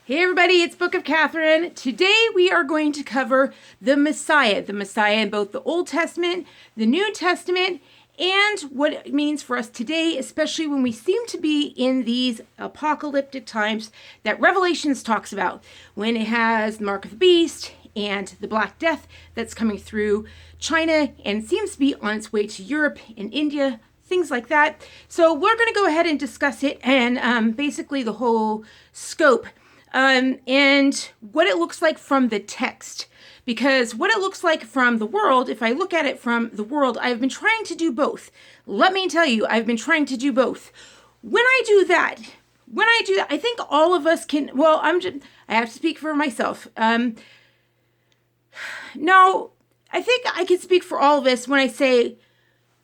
Hey everybody, it's Book of Katherine. Today we are going to cover the Messiah in both the Old Testament, the New Testament, and what it means for us today, especially when we seem to be in these apocalyptic times that Revelations talks about, when it has the mark of the beast and the Black Death that's coming through China and seems to be on its way to Europe and India, things like that. So we're going to go ahead and discuss it and basically the whole scope and what it looks like from the text. Because what it looks like from the world, if I look at it from the world, I've been trying to do both. Let me tell you, I've been trying to do both. When I do that, I think all of us can, well, I have to speak for myself. No, I think I can speak for all of us when I say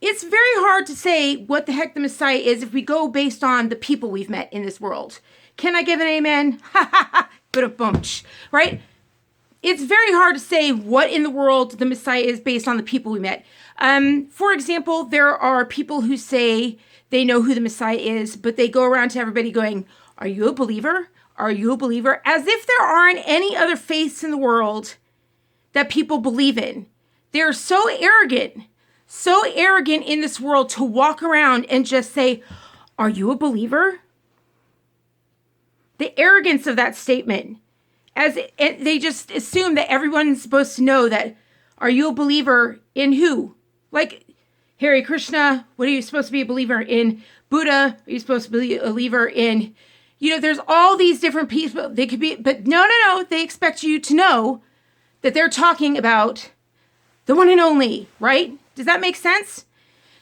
it's very hard to say what the heck the Messiah is if we go based on the people we've met in this world. Can I give an amen? Ha ha ha, ba-da-bum, right? It's very hard to say what in the world the Messiah is based on the people we met. For example, there are people who say they know who the Messiah is, but they go around to everybody going, "Are you a believer? Are you a believer?" As if there aren't any other faiths in the world that people believe in. They're so arrogant in this world to walk around and just say, "Are you a believer?" The arrogance of that statement, as they just assume that everyone's supposed to know that, are you a believer in who? Like Hare Krishna, what are you supposed to be a believer in? Buddha, are you supposed to be a believer in? There's all these different people. They could be, but no. They expect you to know that they're talking about the one and only, right? Does that make sense?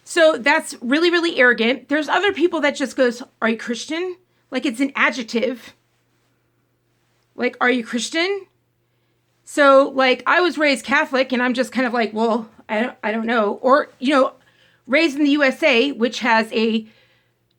So that's really, really arrogant. There's other people that just goes, "Are you Christian?" Like it's an adjective. Like, "Are you Christian?" So like I was raised Catholic and I'm just kind of like, well, I don't know. Or, raised in the USA, which has a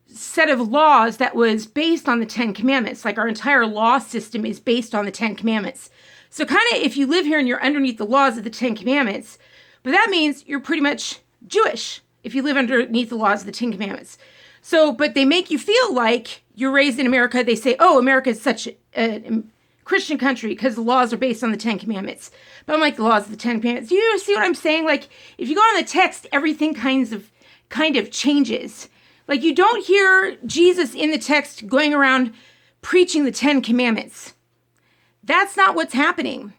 set of laws that was based on the 10 Commandments. Like our entire law system is based on the 10 Commandments. So kind of if you live here and you're underneath the laws of the 10 Commandments, but that means you're pretty much Jewish if you live underneath the laws of the 10 Commandments. So, but they make you feel like you're raised in America. They say, oh, America is such a Christian country because the laws are based on the 10 Commandments. But I'm like, the laws of the 10 Commandments. You see what I'm saying? Like, if you go on the text, everything kind of changes. Like, you don't hear Jesus in the text going around preaching the 10 Commandments. That's not what's happening.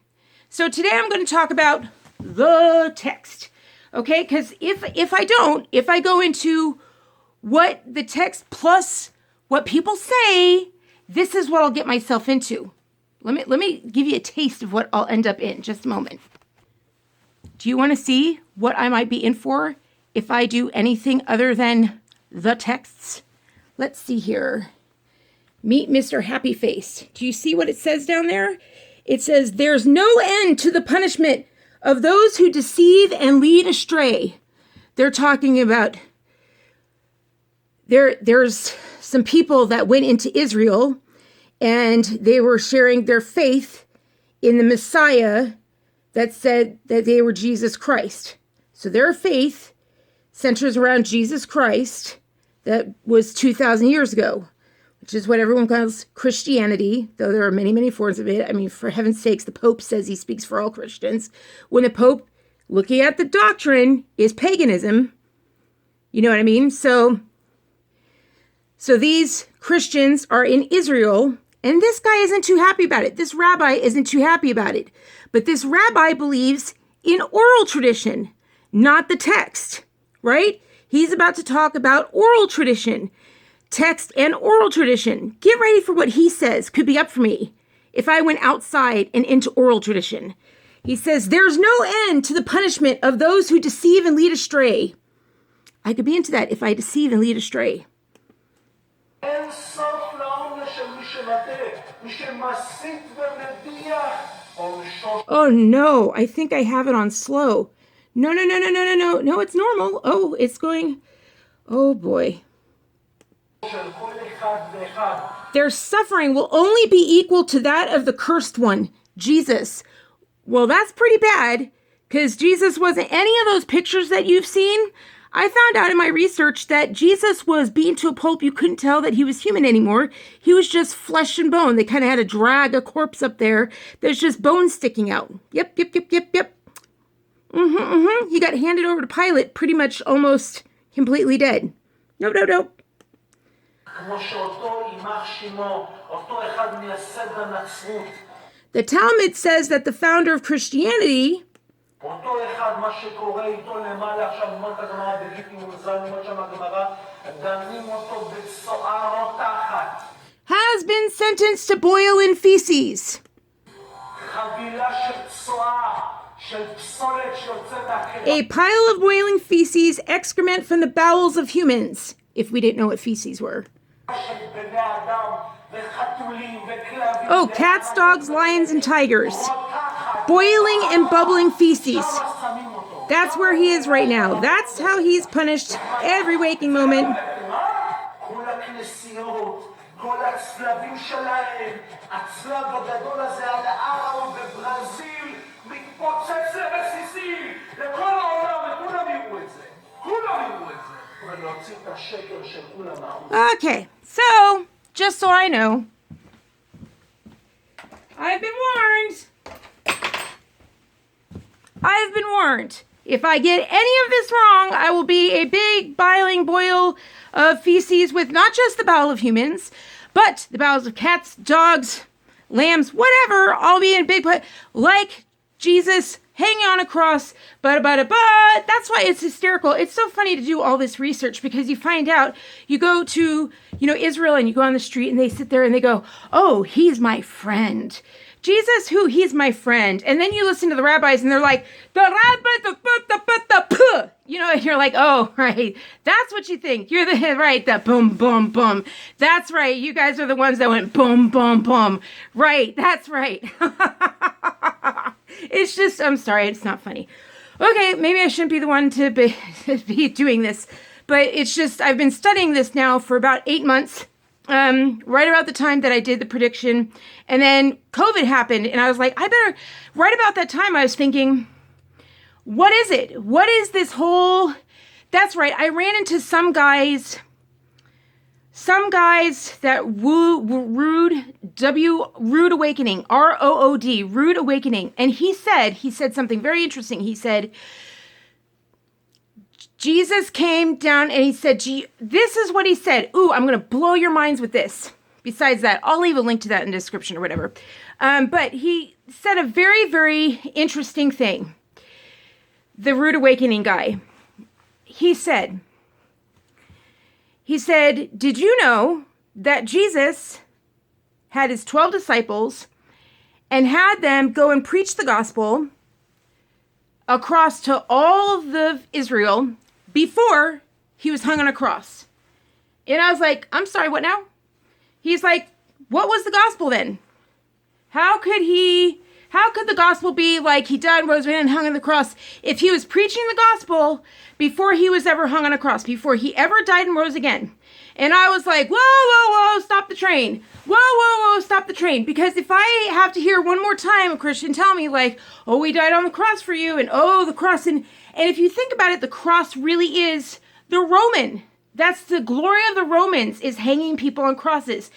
So today I'm going to talk about the text. Okay? Because if I go into what the text plus what people say, this is what I'll get myself into. Let me give you a taste of what I'll end up in. Just a moment. Do you want to see what I might be in for if I do anything other than the texts? Let's see here. Meet Mr. Happy Face. Do you see what it says down there? It says, "There's no end to the punishment of those who deceive and lead astray." They're talking about there's some people that went into Israel and they were sharing their faith in the Messiah that said that they were Jesus Christ. So their faith centers around Jesus Christ that was 2,000 years ago, which is what everyone calls Christianity, though there are many, many forms of it. I mean, for heaven's sakes, the Pope says he speaks for all Christians. When the Pope, looking at the doctrine, is paganism, you know what I mean? So these Christians are in Israel, and this guy isn't too happy about it. This rabbi isn't too happy about it. But this rabbi believes in oral tradition, not the text, right? He's about to talk about oral tradition, text and oral tradition. Get ready for what he says could be up for me if I went outside and into oral tradition. He says, "There's no end to the punishment of those who deceive and lead astray." I could be into that if I deceive and lead astray. Oh no, I think I have it on slow. No, it's normal. Oh, it's going, oh boy. Their suffering will only be equal to that of the cursed one, Jesus. Well, that's pretty bad, because Jesus wasn't any of those pictures that you've seen. I found out in my research that Jesus was beaten to a pulp. You couldn't tell that he was human anymore. He was just flesh and bone. They kind of had to drag a corpse up there. There's just bones sticking out. Yep. He got handed over to Pilate pretty much almost completely dead. Nope. The Talmud says that the founder of Christianity has been sentenced to boil in feces. A pile of boiling feces, excrement from the bowels of humans, if we didn't know what feces were. Oh, cats, dogs, lions, and tigers. Boiling and bubbling feces. That's where he is right now. That's how he's punished every waking moment. Okay, so, just so I know, I've been warned. If I get any of this wrong, I will be a big boiling boil of feces with not just the bowel of humans, but the bowels of cats, dogs, lambs, whatever. I'll be in a big, like Jesus hanging on a cross, but. That's why it's hysterical. It's so funny to do all this research because you find out, you go to, Israel and you go on the street and they sit there and they go, oh, he's my friend. Jesus, who? He's my friend. And then you listen to the rabbis and they're like, the rabbi, and you're like, oh, right. That's what you think. You're right, the boom, boom, boom. That's right. You guys are the ones that went boom, boom, boom. Right. That's right. It's just, I'm sorry. It's not funny. Okay. Maybe I shouldn't be the one to be doing this, but it's just, I've been studying this now for about 8 months. Right about the time that I did the prediction, and then COVID happened, and I was like, right about that time, I was thinking, what is it? What is this whole, that's right, I ran into some guys that Rude Awakening, ROOD, Rude Awakening, and he said something very interesting. He said, Jesus came down and he said, this is what he said. Ooh, I'm going to blow your minds with this. Besides that, I'll leave a link to that in the description or whatever. But he said a very, very interesting thing. The Rude Awakening guy. He said, did you know that Jesus had his 12 disciples and had them go and preach the gospel across to all of the Israel before he was hung on a cross? And I was like, I'm sorry, what now? He's like, what was the gospel then? How could the gospel be like he died, rose again, and hung on the cross if he was preaching the gospel before he was ever hung on a cross, before he ever died and rose again? And I was like, whoa, stop the train. Whoa, stop the train. Because if I have to hear one more time a Christian tell me like, oh, he died on the cross for you, and oh, the cross, and if you think about it, the cross really is the Roman. That's the glory of the Romans, is hanging people on crosses.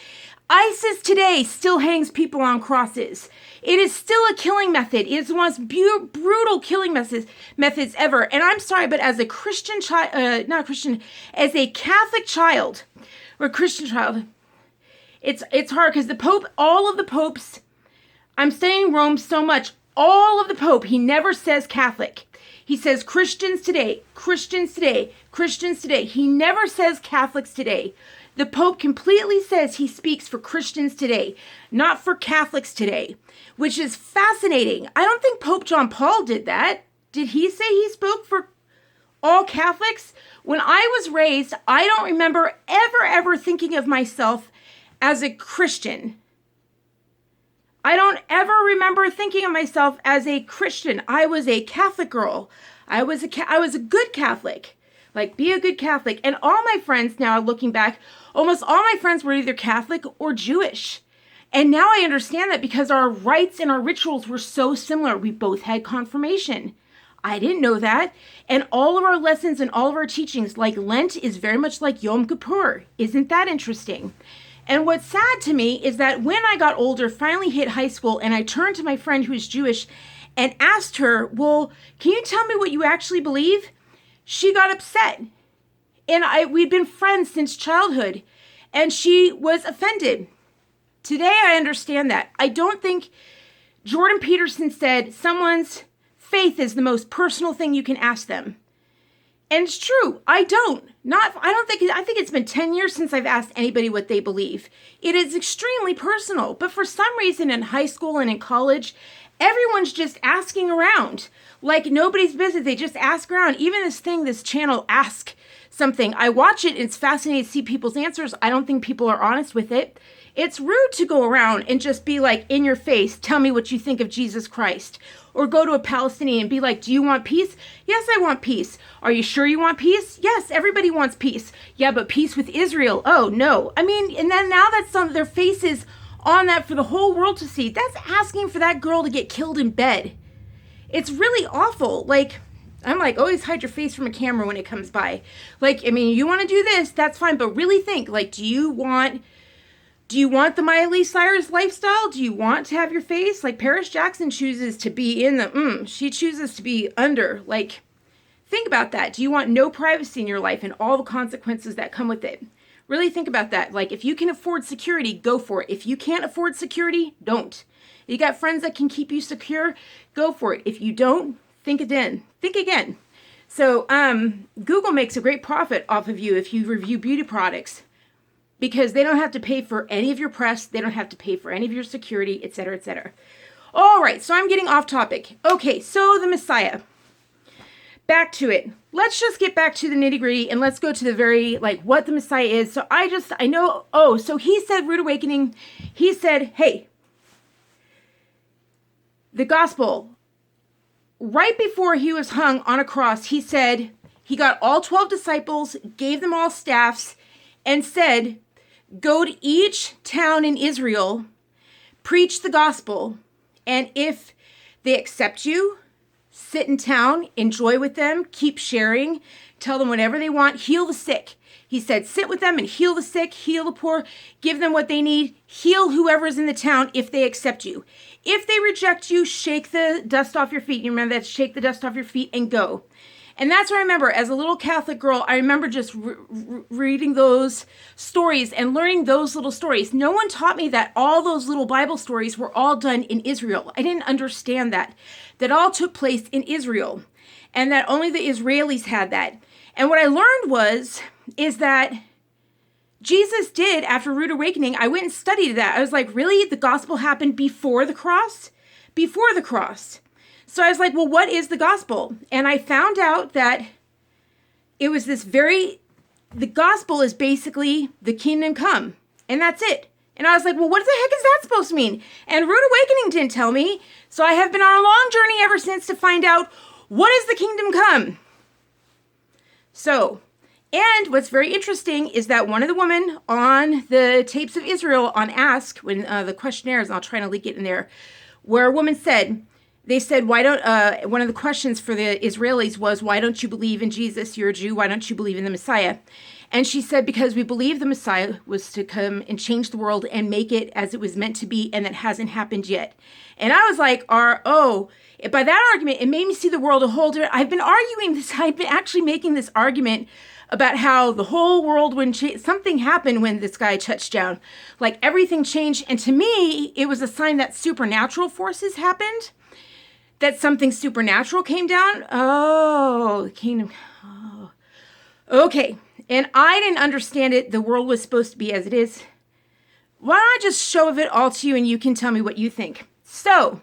ISIS today still hangs people on crosses. It is still a killing method. It is the most brutal killing methods ever. And I'm sorry, but as a Christian child, as a Catholic child, or a Christian child, it's hard because the Pope, all of the popes, I'm studying Rome so much, all of the Pope, he never says Catholic. He says Christians today, Christians today, Christians today. He never says Catholics today. The Pope completely says he speaks for Christians today, not for Catholics today, which is fascinating. I don't think Pope John Paul did that. Did he say he spoke for all Catholics? When I was raised, I don't remember ever thinking of myself as a Christian. I don't ever remember thinking of myself as a Christian. I was a Catholic girl. I was a good Catholic. Like, be a good Catholic. And all my friends now, looking back, almost all my friends were either Catholic or Jewish. And now I understand that because our rites and our rituals were so similar. We both had confirmation. I didn't know that. And all of our lessons and all of our teachings, like Lent, is very much like Yom Kippur. Isn't that interesting? And what's sad to me is that when I got older, finally hit high school, and I turned to my friend who's Jewish and asked her, well, can you tell me what you actually believe? She got upset. And we'd been friends since childhood, and she was offended. Today, I understand that. I don't think Jordan Peterson said someone's faith is the most personal thing you can ask them. And it's true. I think it's been 10 years since I've asked anybody what they believe. It is extremely personal. But for some reason in high school and in college, everyone's just asking around. Like nobody's business. They just ask around. Even this channel, Ask Something. I watch it. It's fascinating to see people's answers. I don't think people are honest with it. It's rude to go around and just be like, in your face, tell me what you think of Jesus Christ. Or go to a Palestinian and be like, do you want peace? Yes, I want peace. Are you sure you want peace? Yes, everybody wants peace. Yeah, but peace with Israel? Oh, no. I mean, and then now that some of their faces on that for the whole world to see, that's asking for that girl to get killed in bed. It's really awful. Like, I'm like, always hide your face from a camera when it comes by. Like, I mean, you want to do this, that's fine. But really think, like, do you want the Miley Cyrus lifestyle? Do you want to have your face? Like Paris Jackson chooses to be in the, she chooses to be under. Like, think about that. Do you want no privacy in your life and all the consequences that come with it? Really think about that. Like, if you can afford security, go for it. If you can't afford security, don't. You got friends that can keep you secure, go for it. If you don't, think again. Think again. So, Google makes a great profit off of you if you review beauty products, because they don't have to pay for any of your press. They don't have to pay for any of your security, etc., etc. All right, so I'm getting off topic. Okay, so the Messiah. Back to it. Let's just get back to the nitty gritty and let's go to the very, like, what the Messiah is. So I know, so he said, Rude Awakening, he said, hey, the gospel, right before he was hung on a cross, he said, he got all 12 disciples, gave them all staffs, and said, go to each town in Israel, preach the gospel, and if they accept you, sit in town, enjoy with them, keep sharing, tell them whatever they want, heal the sick. He said, sit with them and heal the sick, heal the poor, give them what they need, heal whoever's in the town if they accept you. If they reject you, shake the dust off your feet. You remember that? Shake the dust off your feet and go. And that's what I remember. As a little Catholic girl, I remember just reading those stories and learning those little stories. No one taught me that all those little Bible stories were all done in Israel. I didn't understand that. That all took place in Israel. And that only the Israelis had that. And what I learned is that Jesus did, after Rude Awakening, I went and studied that. I was like, really? The gospel happened before the cross? Before the cross. So I was like, well, what is the gospel? And I found out that it was the gospel is basically the kingdom come. And that's it. And I was like, well, what the heck is that supposed to mean? And Rude Awakening didn't tell me. So I have been on a long journey ever since to find out, what is the kingdom come? So, and what's very interesting is that one of the women on the tapes of Israel on Ask, when the questionnaires, and I'll try to link it in there, where a woman said, why don't, one of the questions for the Israelis was, why don't you believe in Jesus? You're a Jew. Why don't you believe in the Messiah? And she said, because we believe the Messiah was to come and change the world and make it as it was meant to be, and that hasn't happened yet. And I was like, by that argument, it made me see the world a whole different. I've been arguing this. I've been actually making this argument about how the whole world, when something happened when this guy touched down, like everything changed. And to me, it was a sign that supernatural forces happened. That something supernatural came down. Oh, the kingdom. Oh. Okay. And I didn't understand it. The world was supposed to be as it is. Why don't I just show it all to you and you can tell me what you think. So,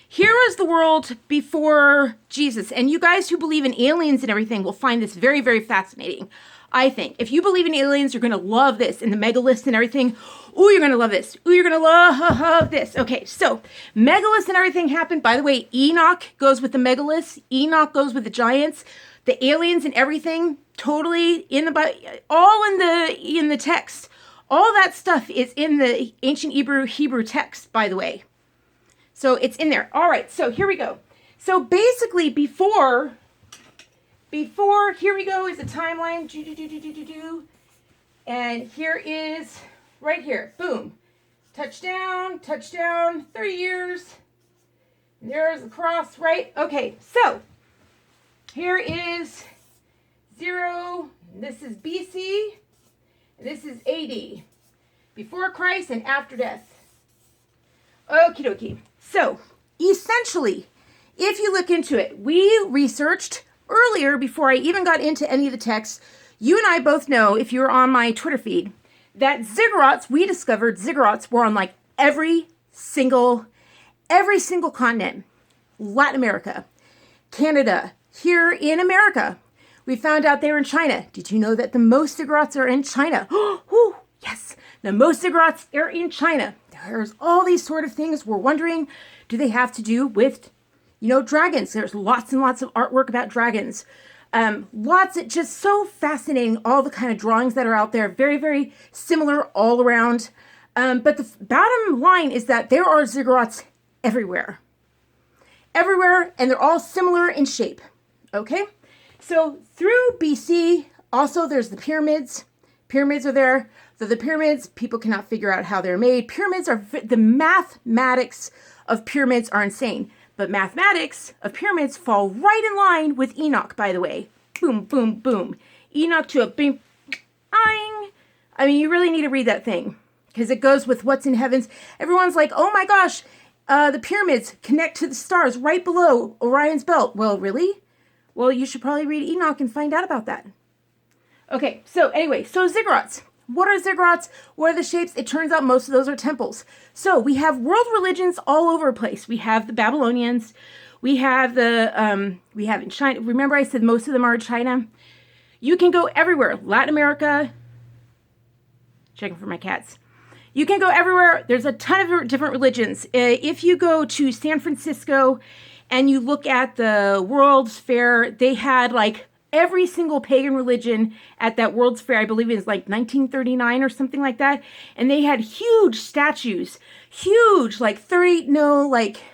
here was the world before Jesus. And you guys who believe in aliens and everything will find this very, very fascinating. I think. If you believe in aliens, you're going to love this. And the megaliths and everything. Ooh, you're going to love this. Ooh, you're going to love this. Okay, so megaliths and everything happened. By the way, Enoch goes with the megaliths. Enoch goes with the giants. The aliens and everything, totally all in the text. All that stuff is in the ancient Hebrew text, by the way. So it's in there. All right, so here we go. So basically before, here we go is a timeline. And here is, right here, boom. Touchdown, 30 years. There's the cross, right? Okay, so here is 0. This is BC. And this is AD. Before Christ and after death. Okie dokie. So, essentially, if you look into it, we researched earlier before I even got into any of the texts. You and I both know, if you're on my Twitter feed, that ziggurats, we discovered ziggurats were on like every single continent. Latin America, Canada, here in America. We found out they were in China. Did you know that the most ziggurats are in China? Oh, yes, the most ziggurats are in China. There's all these sort of things. We're wondering, do they have to do with, dragons? There's lots and lots of artwork about dragons. Lots of just so fascinating, all the kind of drawings that are out there. Very, very similar all around. But the bottom line is that there are ziggurats everywhere. Everywhere, and they're all similar in shape. Okay? So through BC, also there's the pyramids. Pyramids are there. So the pyramids, people cannot figure out how they're made. The mathematics of pyramids are insane. But mathematics of pyramids fall right in line with Enoch, by the way. Boom, boom, boom. Enoch to a bing, bang. I mean, you really need to read that thing because it goes with what's in heavens. Everyone's like, oh my gosh, the pyramids connect to the stars right below Orion's belt. Well, really? Well, you should probably read Enoch and find out about that. Okay, so anyway, so ziggurats. What are ziggurats? What are the shapes? It turns out most of those are temples. So we have world religions all over the place. We have the Babylonians. We have we have in China. Remember I said most of them are in China? You can go everywhere. Latin America. Checking for my cats. You can go everywhere. There's a ton of different religions. If you go to San Francisco and you look at the World's Fair, they had like every single pagan religion at that World's Fair. I believe it was like 1939 or something like that. And they had huge statues, like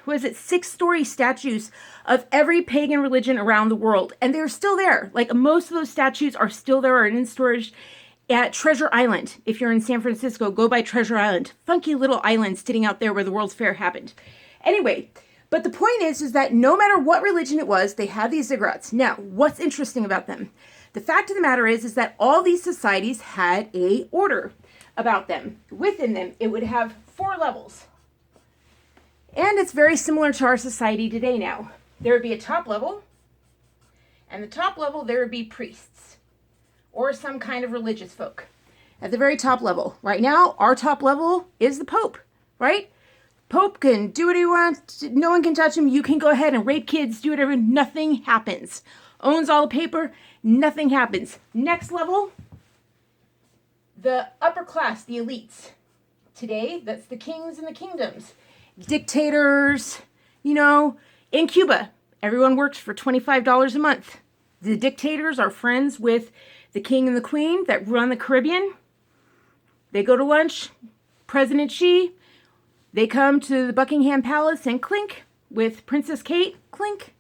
6-story statues of every pagan religion around the world. And they're still there. Like most of those statues are still there and in storage at Treasure Island. If you're in San Francisco, go by Treasure Island. Funky little island sitting out there where the World's Fair happened. Anyway, but the point is that no matter what religion it was, they had these ziggurats. Now, what's interesting about them? The fact of the matter is that all these societies had a order about them. Within them, it would have 4 levels. And it's very similar to our society today now. There would be a top level, and the top level, there would be priests or some kind of religious folk at the very top level. Right now, our top level is the Pope, right? Pope can do what he wants. No one can touch him. You can go ahead and rape kids, do whatever. Nothing happens. Owns all the paper. Nothing happens. Next level, the upper class, the elites. Today, that's the kings and the kingdoms. Dictators, in Cuba, everyone works for $25 a month. The dictators are friends with the king and the queen that run the Caribbean. They go to lunch. President Xi, they come to the Buckingham Palace and clink with Princess Kate, clink,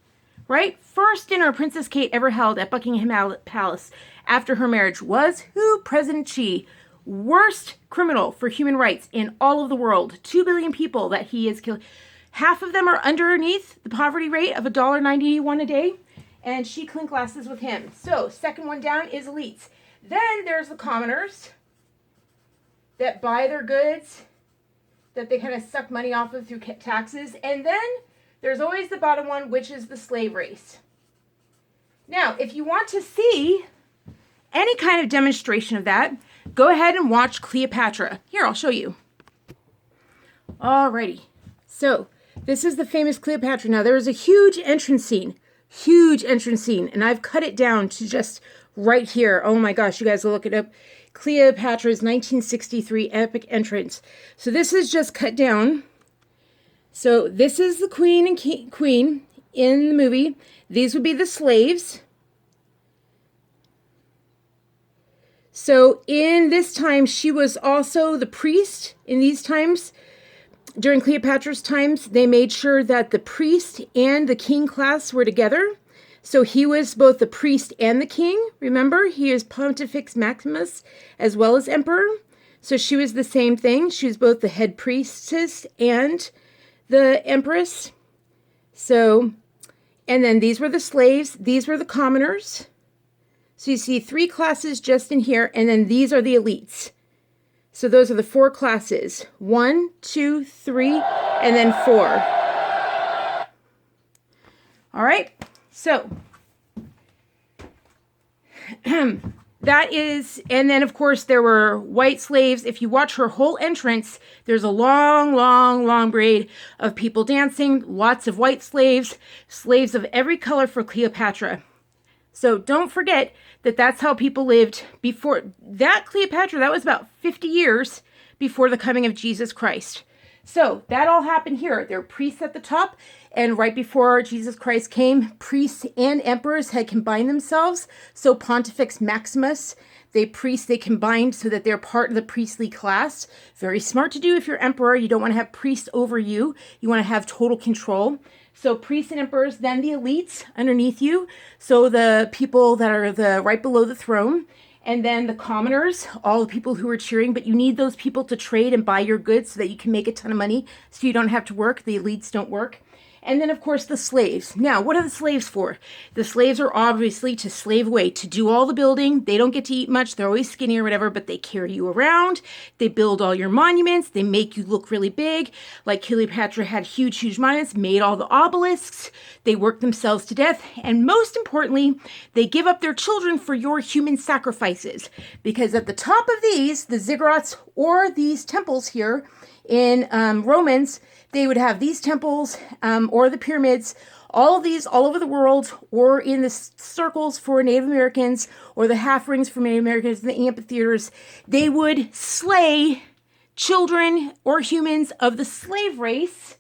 right? First dinner Princess Kate ever held at Buckingham Palace after her marriage was who? President Xi. Worst criminal for human rights in all of the world. 2 billion people that he has killed. Half of them are underneath the poverty rate of $1.91 a day. And she clink glasses with him. So, second one down is elites. Then there's the commoners that buy their goods, that they kind of suck money off of through taxes. And then there's always the bottom one, which is the slave race. Now, if you want to see any kind of demonstration of that, go ahead and watch Cleopatra. Here, I'll show you. Alrighty. So, this is the famous Cleopatra. Now, there is a huge entrance scene, and I've cut it down to just right here. Oh my gosh, you guys will look it up. Cleopatra's 1963 epic entrance. So this is just cut down. So this is the queen and queen in the movie. These would be the slaves. So in this time, she was also the priest. In these times, during Cleopatra's times, they made sure that the priest and the king class were together. So he was both the priest and the king. Remember, he is Pontifex Maximus as well as emperor. So she was the same thing. She was both the head priestess and the empress. So, and then these were the slaves. These were the commoners. So you see 3 classes just in here. And then these are the elites. So those are the 4 classes. 1, 2, 3, and then 4. All right. So that is, and then of course there were white slaves. If you watch her whole entrance, there's a long, long, long parade of people dancing, lots of white slaves, slaves of every color for Cleopatra. So don't forget that that's how people lived before that. Cleopatra, that was about 50 years before the coming of Jesus Christ. So that all happened here. There were priests at the top, and right before Jesus Christ came, priests and emperors had combined themselves. So Pontifex Maximus, they combined so that they're part of the priestly class. Very smart to do if you're emperor. You don't want to have priests over you. You want to have total control. So priests and emperors, then the elites underneath you. So the people that are right below the throne. And then the commoners, all the people who are cheering, but you need those people to trade and buy your goods so that you can make a ton of money so you don't have to work. The elites don't work. And then, of course, the slaves. Now, what are the slaves for? The slaves are obviously to slave away, to do all the building. They don't get to eat much. They're always skinny or whatever, but they carry you around. They build all your monuments. They make you look really big. Like Cleopatra had huge, huge monuments, made all the obelisks. They work themselves to death. And most importantly, they give up their children for your human sacrifices. Because at the top of these, the ziggurats or these temples here in Romans, they would have these temples or the pyramids, all of these all over the world, or in the circles for Native Americans, or the half rings for Native Americans, in the amphitheaters. They would slay children or humans of the slave race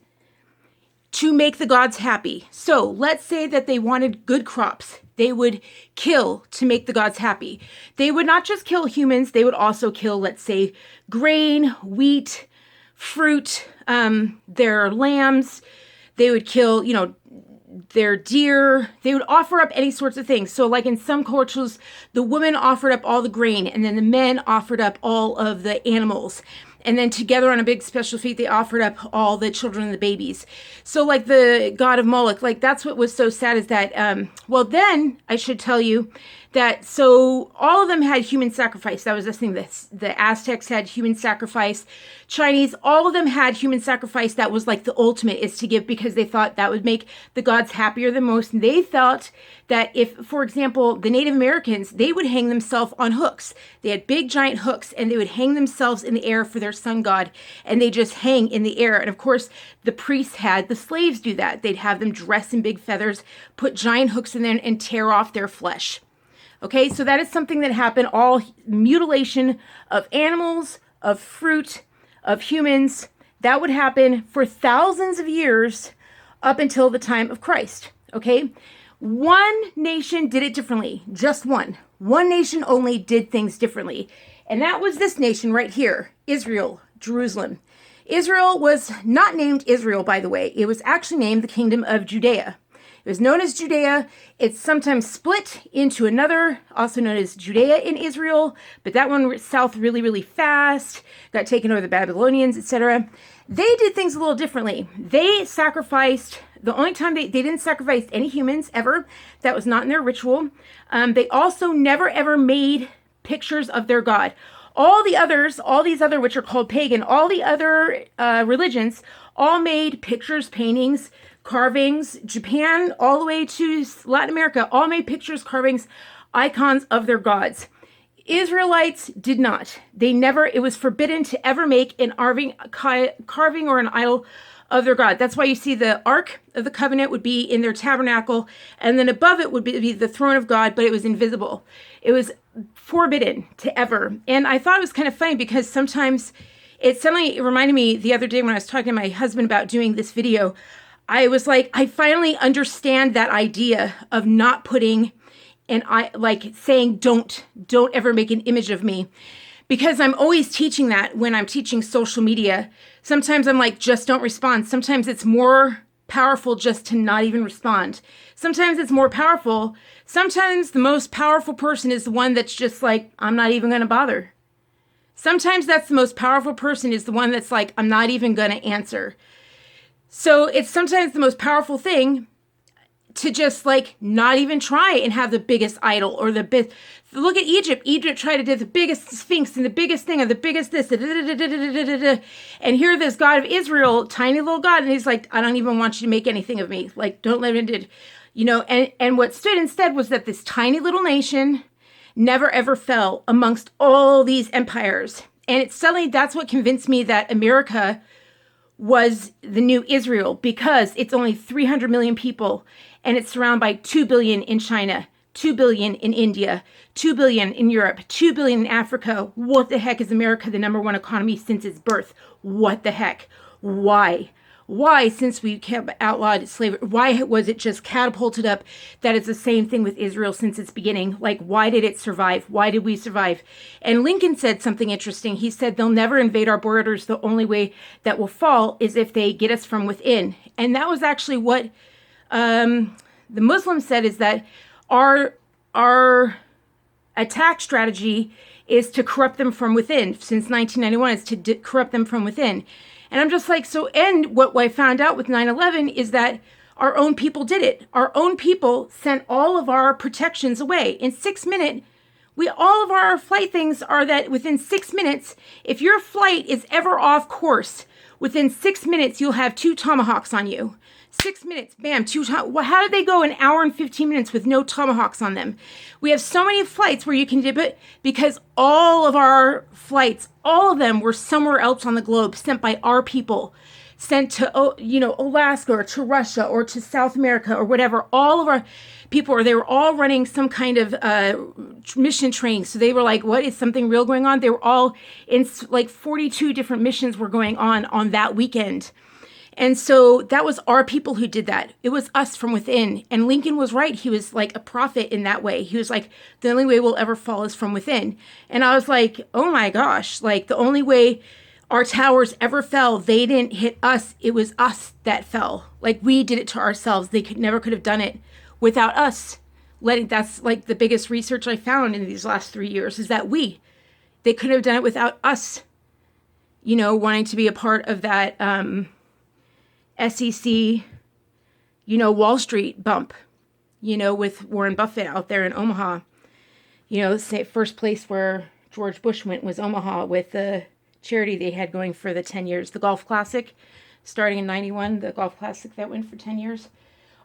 to make the gods happy. So let's say that they wanted good crops. They would kill to make the gods happy. They would not just kill humans, they would also kill, let's say, grain, wheat, fruit, their lambs. They would kill, their deer. They would offer up any sorts of things. So like in some cultures, the women offered up all the grain, and then the men offered up all of the animals. And then together on a big special feast, they offered up all the children and the babies. So like the god of Moloch, like that's what was so sad is that, then I should tell you that, so all of them had human sacrifice. That was the thing. The Aztecs had human sacrifice. Chinese, all of them had human sacrifice. That was like the ultimate, is to give, because they thought that would make the gods happier than most. And they felt that if, for example, the Native Americans, they would hang themselves on hooks. They had big giant hooks, and they would hang themselves in the air for their sun god, and they just hang in the air. And of course, the priests had the slaves do that. They'd have them dress in big feathers, put giant hooks in there, and tear off their flesh. Okay, so that is something that happened, all mutilation of animals, of fruit, of humans. That would happen for thousands of years up until the time of Christ. Okay, one nation did it differently, just one. One nation only did things differently. And that was this nation right here, Israel, Jerusalem. Israel was not named Israel, by the way. It was actually named the Kingdom of Judea. It was known as Judea. It's sometimes split into another, also known as Judea in Israel, but that one went south really, really fast, got taken over the Babylonians, etc. They did things a little differently. They sacrificed, the only time they didn't sacrifice any humans ever. That was not in their ritual. They also never ever made pictures of their God. All these other, which are called pagan, all the other religions, all made pictures, paintings, carvings. Japan, all the way to Latin America, all made pictures, carvings, icons of their gods. Israelites did not. It was forbidden to ever make an carving or an idol of their God. That's why you see the Ark of the Covenant would be in their tabernacle, and then above it would be the throne of God, but it was invisible. It was forbidden to ever. And I thought it was kind of funny because sometimes it reminded me the other day when I was talking to my husband about doing this video. I was like, I finally understand that idea of not putting, and I like saying, don't ever make an image of me, because I'm always teaching that when I'm teaching social media. Sometimes I'm like, just don't respond. Sometimes it's more powerful just to not even respond. Sometimes it's more powerful. Sometimes the most powerful person is the one that's just like, I'm not even going to bother. Sometimes that's the most powerful person is the one that's like, I'm not even going to answer. So it's sometimes the most powerful thing to just like not even try and have the biggest idol or the big. Look at Egypt. Egypt tried to do the biggest sphinx and the biggest thing and the biggest this. And here this God of Israel, tiny little God, and he's like, I don't even want you to make anything of me. Like, don't let it, and what stood instead was that this tiny little nation never ever fell amongst all these empires. And it's suddenly, that's what convinced me that America was the new Israel, because it's only 300 million people and it's surrounded by 2 billion in China, 2 billion in India, 2 billion in Europe, 2 billion in Africa. What the heck is America the number one economy since its birth? What the heck? Why? Why, since we kept outlawed slavery, why was it just catapulted up that it's the same thing with Israel since its beginning? Like, why did it survive? Why did we survive? And Lincoln said something interesting. He said, they'll never invade our borders. The only way that will fall is if they get us from within. And that was actually what the Muslims said, is that our attack strategy is to corrupt them from within. Since 1991, it's to corrupt them from within. And I'm just like, so, and what I found out with 9/11 is that our own people did it. Our own people sent all of our protections away. In 6 minutes, all of our flight things are that within 6 minutes, if your flight is ever off course, within 6 minutes, you'll have 2 tomahawks on you. 6 minutes, bam, well, how did they go an hour and 15 minutes with no tomahawks on them? We have so many flights where you can dip it because all of our flights, all of them were somewhere else on the globe, sent by our people, sent to, Alaska or to Russia or to South America or whatever. All of our people, or they were all running some kind of mission training. So they were like, what, is something real going on? They were all in like 42 different missions were going on that weekend. And so that was our people who did that. It was us from within. And Lincoln was right. He was like a prophet in that way. He was like, the only way we'll ever fall is from within. And I was like, oh my gosh, like the only way our towers ever fell, they didn't hit us. It was us that fell. Like we did it to ourselves. They never could have done it without us. That's like the biggest research I found in these last 3 years, is that they couldn't have done it without us, wanting to be a part of that, SEC, Wall Street bump, with Warren Buffett out there in Omaha. The first place where George Bush went was Omaha with the charity they had going for the 10 years, the Golf Classic, starting in 91, the Golf Classic that went for 10 years.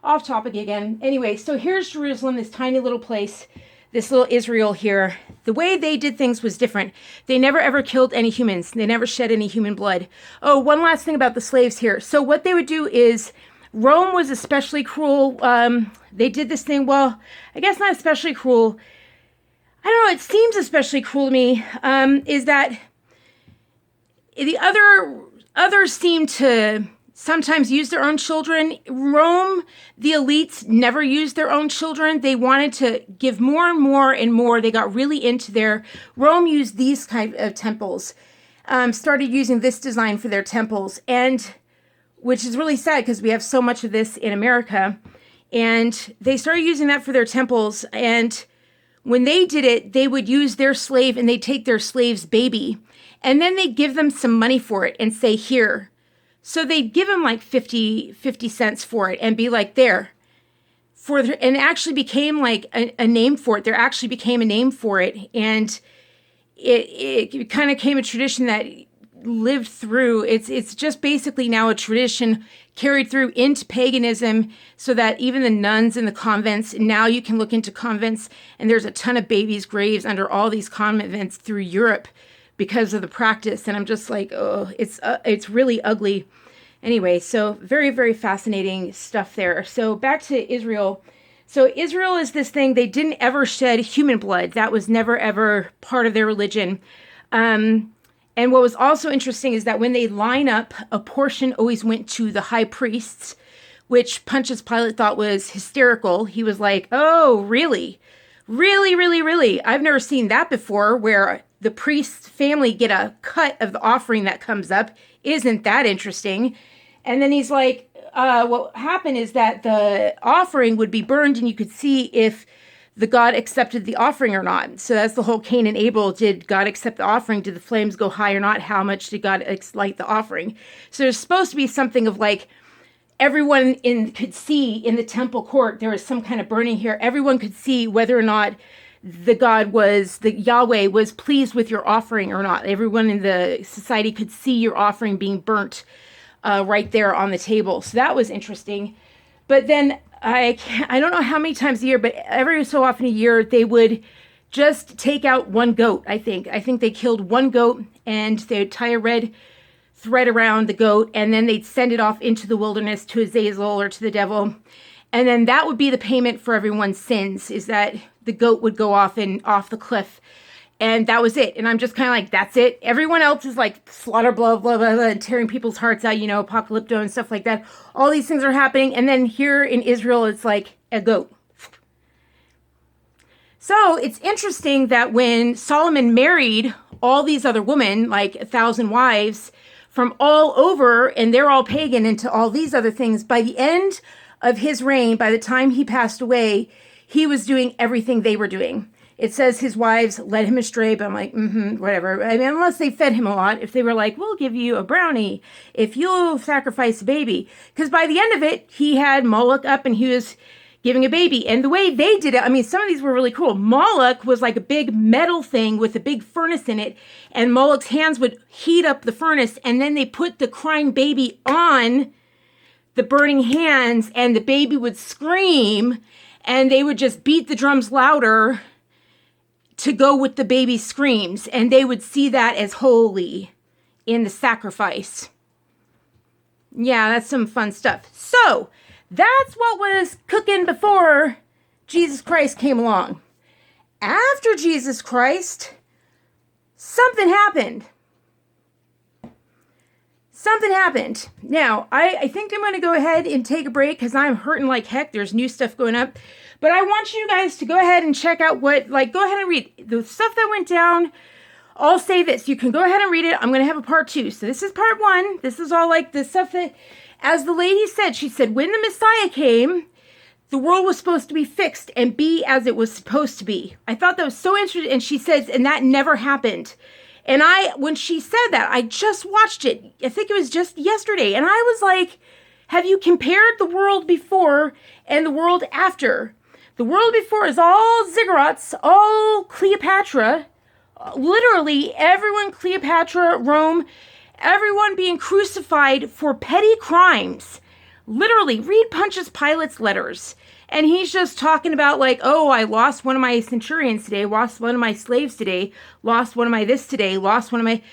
Off topic again. Anyway, so here's Jerusalem, this tiny little place, this little Israel here. The way they did things was different. They never ever killed any humans. They never shed any human blood. Oh, one last thing about the slaves here. So what they would do is, Rome was especially cruel. They did this thing, well, I guess not especially cruel. I don't know, it seems especially cruel to me, is that the others seem to sometimes use their own children. Rome, the elites never used their own children. They wanted to give more and more and more. They got really into Rome used these kind of temples, started using this design for their temples, and which is really sad because we have so much of this in America. And they started using that for their temples. And when they did it, they would use their slave and they'd take their slave's baby, and then they'd give them some money for it and say, here. So they'd give him like 50 cents for it and be like, there. And it actually became like a name for it. There actually became a name for it. And it kind of became a tradition that lived through. It's just basically now a tradition carried through into paganism, so that even the nuns in the convents, now you can look into convents and there's a ton of babies' graves under all these convents through Europe because of the practice. And I'm just like, oh, it's really ugly. Anyway, so very, very fascinating stuff there. So back to Israel. So Israel is this thing, they didn't ever shed human blood. That was never, ever part of their religion. And what was also interesting is that when they line up, a portion always went to the high priests, which Pontius Pilate thought was hysterical. He was like, oh, really? Really, really, really? I've never seen that before, where the priest's family get a cut of the offering that comes up. Isn't that interesting? And then he's like, what happened is that the offering would be burned and you could see if the God accepted the offering or not. So that's the whole Cain and Abel. Did God accept the offering? Did the flames go high or not? How much did God light the offering? So there's supposed to be something of like, everyone could see in the temple court, there was some kind of burning here. Everyone could see whether or not the Yahweh was pleased with your offering or not. Everyone in the society could see your offering being burnt right there on the table. So that was interesting. But then I don't know how many times a year, but every so often a year, they would just take out one goat, I think. I think they killed one goat and they would tie a red thread around the goat, and then they'd send it off into the wilderness to Azazel or to the devil. And then that would be the payment for everyone's sins, is that the goat would go off the cliff. And that was it. And I'm just kind of like, that's it. Everyone else is like slaughter, blah, blah, blah, blah, and tearing people's hearts out, apocalypto and stuff like that. All these things are happening. And then here in Israel, it's like a goat. So it's interesting that when Solomon married all these other women, like 1,000 wives from all over, and they're all pagan into all these other things, by the end of his reign, by the time he passed away, he was doing everything they were doing. It says his wives led him astray, but I'm like, whatever. I mean, unless they fed him a lot. If they were like, we'll give you a brownie if you'll sacrifice a baby. Because by the end of it, he had Moloch up and he was giving a baby. And the way they did it, I mean, some of these were really cool. Moloch was like a big metal thing with a big furnace in it. And Moloch's hands would heat up the furnace. And then they put the crying baby on the burning hands. And the baby would scream. And they would just beat the drums louder to go with the baby's screams. And they would see that as holy in the sacrifice. Yeah, that's some fun stuff. So that's what was cooking before Jesus Christ came along. After Jesus Christ, something happened. Something happened. Now, I think I'm going to go ahead and take a break because I'm hurting like heck. There's new stuff going up. But I want you guys to go ahead and check out go ahead and read the stuff that went down. I'll say this. You can go ahead and read it. I'm going to have a part 2. So this is part 1. This is all like the stuff that, as the lady said, she said, when the Messiah came, the world was supposed to be fixed and be as it was supposed to be. I thought that was so interesting. And she says, and that never happened. And when she said that, I just watched it. I think it was just yesterday. And I was like, have you compared the world before and the world after? The world before is all ziggurats, all Cleopatra. Literally, everyone, Cleopatra, Rome, everyone being crucified for petty crimes. Literally, read Pontius Pilate's letters. And he's just talking about like, oh, I lost one of my centurions today, lost one of my slaves today, lost one of my this today, lost one of my...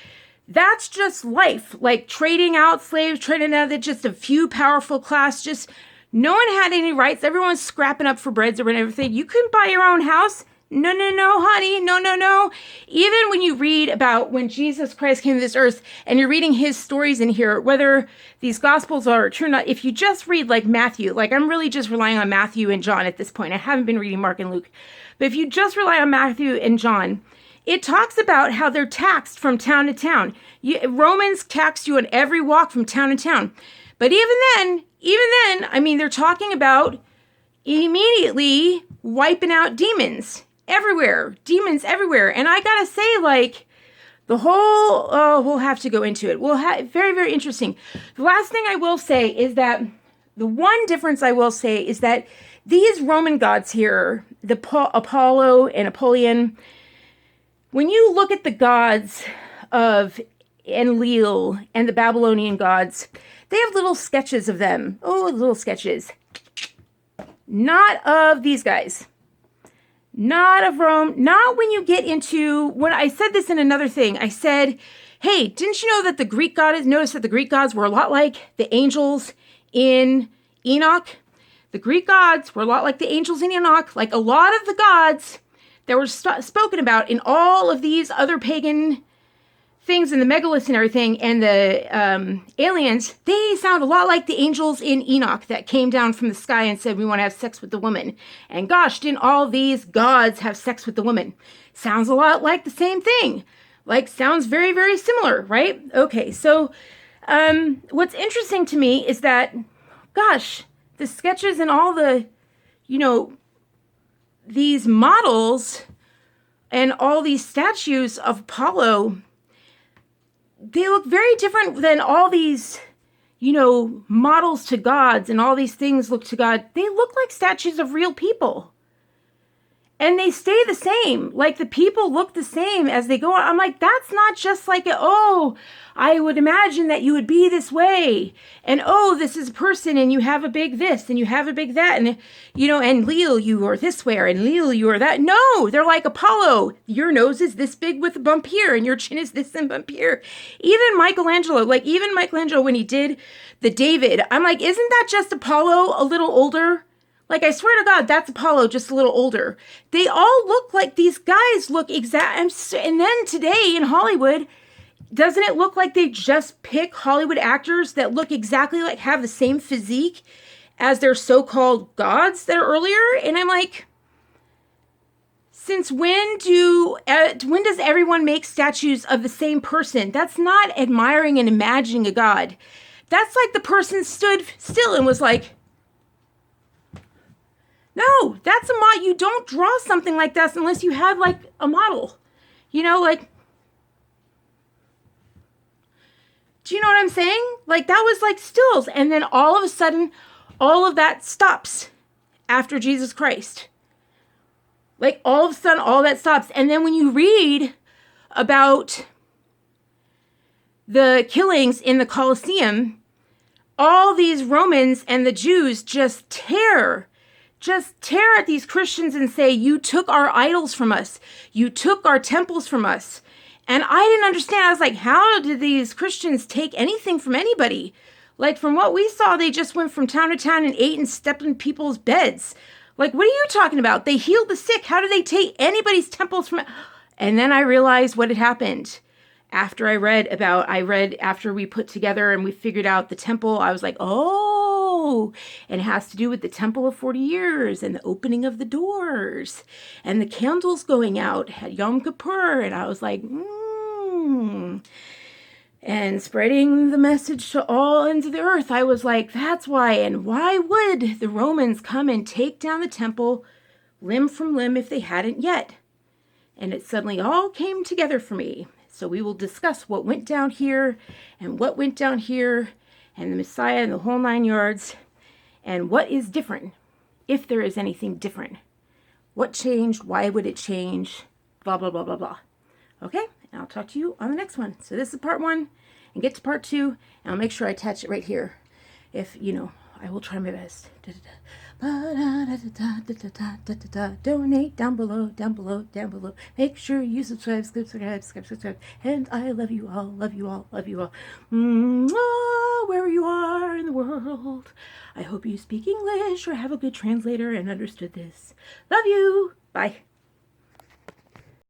That's just life. Like trading out slaves, trading out just a few powerful class. Just no one had any rights. Everyone was scrapping up for breads or everything. You couldn't buy your own house. No, honey. No. Even when you read about when Jesus Christ came to this earth and you're reading his stories in here, whether these gospels are true or not, if you just read like Matthew, like I'm really just relying on Matthew and John at this point. I haven't been reading Mark and Luke. But if you just rely on Matthew and John, it talks about how they're taxed from town to town. Romans tax you on every walk from town to town. But even then, I mean, they're talking about immediately wiping out demons. Demons everywhere. And I gotta say, like, the whole, we'll have to go into it. Very, very interesting. The last thing I will say is that the one difference I will say is that these Roman gods here, the Apollo and Apollyon, when you look at the gods of Enlil and the Babylonian gods, they have little sketches of them. Oh, little sketches. Not of these guys. Not of Rome. Not when you get into, when I said this in another thing, I said, hey, didn't you know that the Greek gods, notice that the Greek gods were a lot like the angels in Enoch? The Greek gods were a lot like the angels in Enoch. Like a lot of the gods that were spoken about in all of these other pagan things and the megaliths and everything and the aliens, they sound a lot like the angels in Enoch that came down from the sky and said, we want to have sex with the woman. And gosh, didn't all these gods have sex with the woman? Sounds a lot like the same thing. Like, sounds very, very similar, right? Okay, so what's interesting to me is that, gosh, the sketches and all the, these models and all these statues of Apollo, they look very different than all these, models to gods and all these things look to God. They look like statues of real people. And they stay the same. Like, the people look the same as they go on. I'm like, that's not just like, I would imagine that you would be this way. And, this is a person and you have a big this and you have a big that. And, and Leo, you are this way, and Leo, you are that. No, they're like Apollo. Your nose is this big with a bump here and your chin is this and bump here. Even Michelangelo, when he did the David, I'm like, isn't that just Apollo a little older? Like, I swear to God, that's Apollo, just a little older. They all look like these guys look exact. And then today in Hollywood, doesn't it look like they just pick Hollywood actors that look exactly like, have the same physique as their so-called gods that are earlier? And I'm like, since when does everyone make statues of the same person? That's not admiring and imagining a god. That's like the person stood still and was like, no, that's a model. You don't draw something like that unless you have like a model, do you know what I'm saying? Like, that was like stills. And then all of a sudden, all of that stops after Jesus Christ. Like, all of a sudden, all that stops. And then when you read about the killings in the Colosseum, all these Romans and the Jews just tear at these Christians and say, you took our idols from us. You took our temples from us. And I didn't understand. I was like, how did these Christians take anything from anybody? Like, from what we saw, they just went from town to town and ate and stepped in people's beds. Like, what are you talking about? They healed the sick. How did they take anybody's temples from? And then I realized what had happened. After after we put together and we figured out the temple, I was like, and it has to do with the temple of 40 years and the opening of the doors and the candles going out at Yom Kippur. And I was like, and spreading the message to all ends of the earth. I was like, that's why. And why would the Romans come and take down the temple limb from limb if they hadn't yet? And it suddenly all came together for me. So we will discuss what went down here and what went down here and the Messiah and the whole 9 yards and what is different, if there is anything different. What changed? Why would it change? Blah, blah, blah, blah, blah. Okay? And I'll talk to you on the next one. So this is part 1 and get to part 2 and I'll make sure I attach it right here. If, I will try my best. Donate down below. Make sure you subscribe. And I love you all. Wherever you are in the world. I hope you speak English or have a good translator and understood this. Love you. Bye.